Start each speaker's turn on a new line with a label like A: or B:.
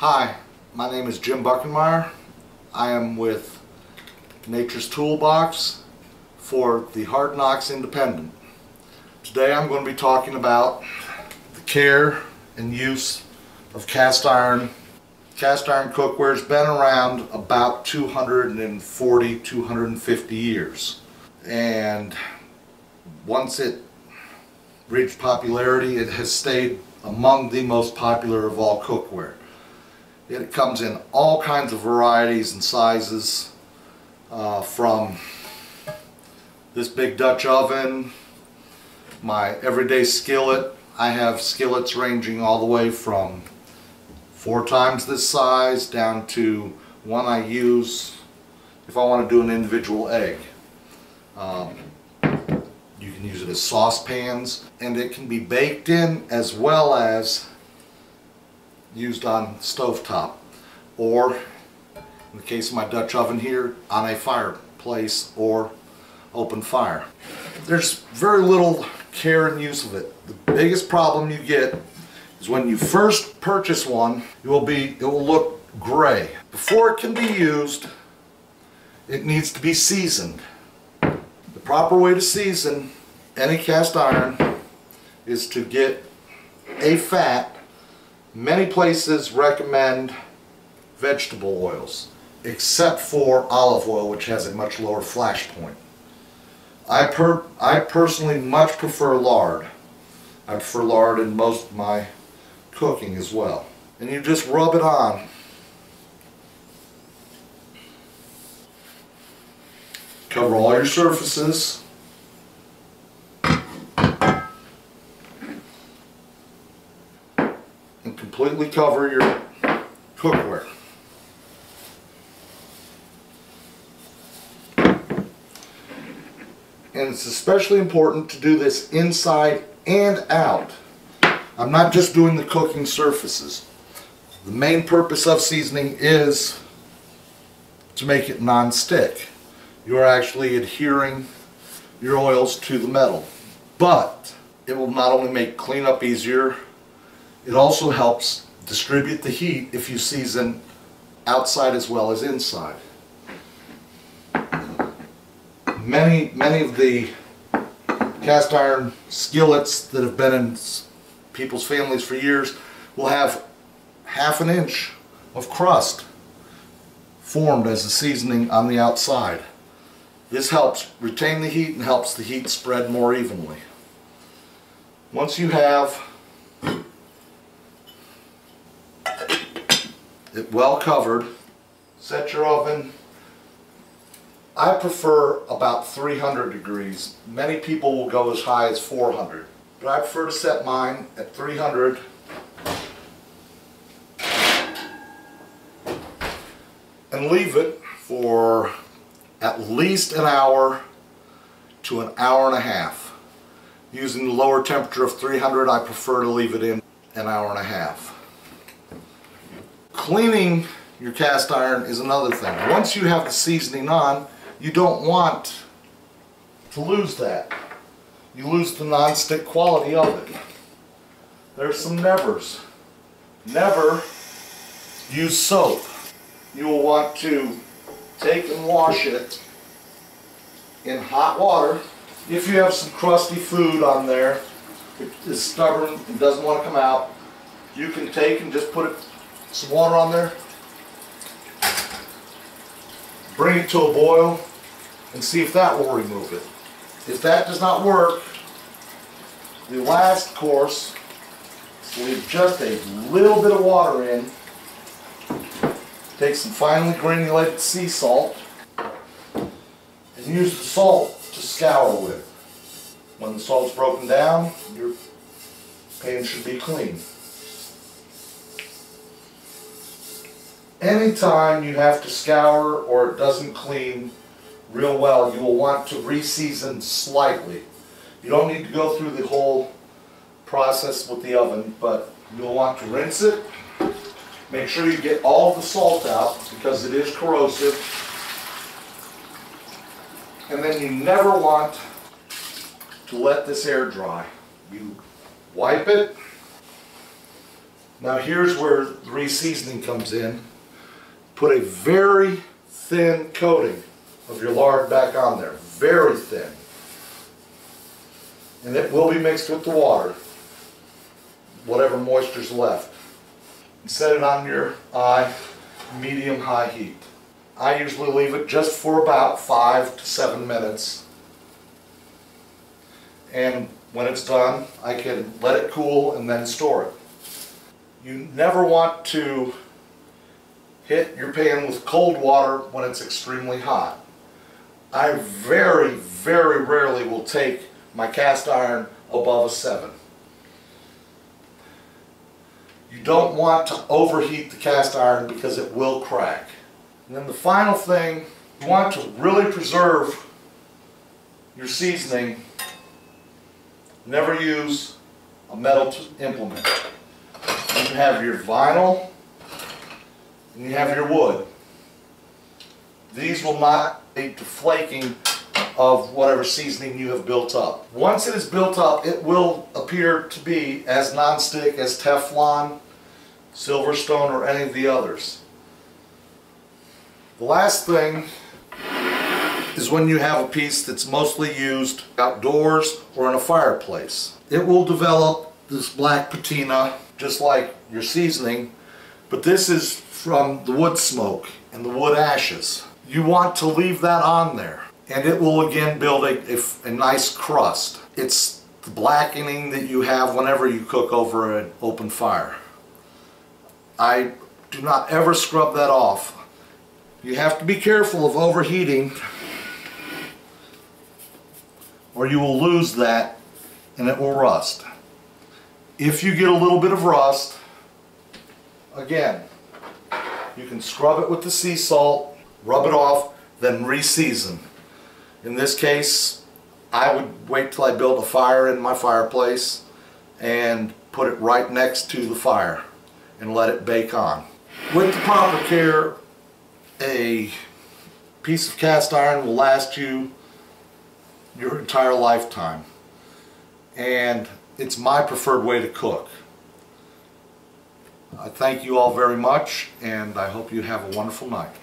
A: Hi, my name is Jim Buckenmyer. I am with Nature's Toolbox for the Hard Knox Independent. Today I'm going to be talking about the care and use of cast iron. Cast iron cookware has been around about 240-250 years, and once it reached popularity, it has stayed among the most popular of all cookware. It comes in all kinds of varieties and sizes, from this big Dutch oven, my everyday skillet. I have skillets ranging all the way from 4 times this size down to one I use if I want to do an individual egg. You can use it as saucepans, and it can be baked in as well as used on stovetop, or in the case of my Dutch oven here, on a fireplace or open fire. There's very little care and use of it. The biggest problem you get is when you first purchase one, it will look gray. Before it can be used, it needs to be seasoned. The proper way to season any cast iron is to get a fat. Many places recommend vegetable oils, except for olive oil, which has a much lower flash point. I personally much prefer lard. I prefer lard in most of my cooking as well. And you just rub it on. Cover all your surfaces. And completely cover your cookware. And it's especially important to do this inside and out. I'm not just doing the cooking surfaces. The main purpose of seasoning is to make it non-stick. You are actually adhering your oils to the metal. But it will not only make cleanup easier, it also helps distribute the heat if you season outside as well as inside. Many of the cast iron skillets that have been in people's families for years will have ½ inch of crust formed as a seasoning on the outside. This helps retain the heat and helps the heat spread more evenly. Once you have it well covered, set your oven. I prefer about 300 degrees. Many people will go as high as 400, but I prefer to set mine at 300. And leave it for at least an hour to an hour and a half. Using the lower temperature of 300, I prefer to leave it in an hour and a half. Cleaning your cast iron is another thing. Once you have the seasoning on, you don't want to lose that. You lose the non-stick quality of it. There's some nevers. Never use soap. You will want to take and wash it in hot water. If you have some crusty food on there, it is stubborn and doesn't want to come out, you can take and just put some water on there, bring it to a boil, and see if that will remove it. If that does not work, the last course is to leave just a little bit of water in. Take some finely granulated sea salt and use the salt to scour with. When the salt's broken down, your pan should be clean. Anytime you have to scour or it doesn't clean real well, you will want to re-season slightly. You don't need to go through the whole process with the oven, but you'll want to rinse it. Make sure you get all the salt out because it is corrosive. And then you never want to let this air dry. You wipe it, Now here's where the reseasoning comes in. Put a very thin coating of your lard back on there, very thin. And it will be mixed with the water, whatever moisture's left. Set it on your eye, medium-high heat. I usually leave it just for about 5 to 7 minutes. And when it's done, I can let it cool and then store it. You never want to hit your pan with cold water when it's extremely hot. I very, very rarely will take my cast iron above a 7. You don't want to overheat the cast iron because it will crack. And then the final thing, you want to really preserve your seasoning. Never use a metal implement. You have your vinyl and you have your wood. These will not lead to flaking of whatever seasoning you have built up. Once it is built up, it will appear to be as non-stick as Teflon, Silverstone, or any of the others. The last thing is when you have a piece that's mostly used outdoors or in a fireplace. It will develop this black patina just like your seasoning, but this is from the wood smoke and the wood ashes. You want to leave that on there, and it will again build a nice crust. It's the blackening that you have whenever you cook over an open fire. I do not ever scrub that off. You have to be careful of overheating, or you will lose that and it will rust. If you get a little bit of rust, again, you can scrub it with the sea salt, rub it off, then re-season. In this case, I would wait till I built a fire in my fireplace and put it right next to the fire and let it bake on. With the proper care, a piece of cast iron will last you your entire lifetime, and it's my preferred way to cook. I thank you all very much, and I hope you have a wonderful night.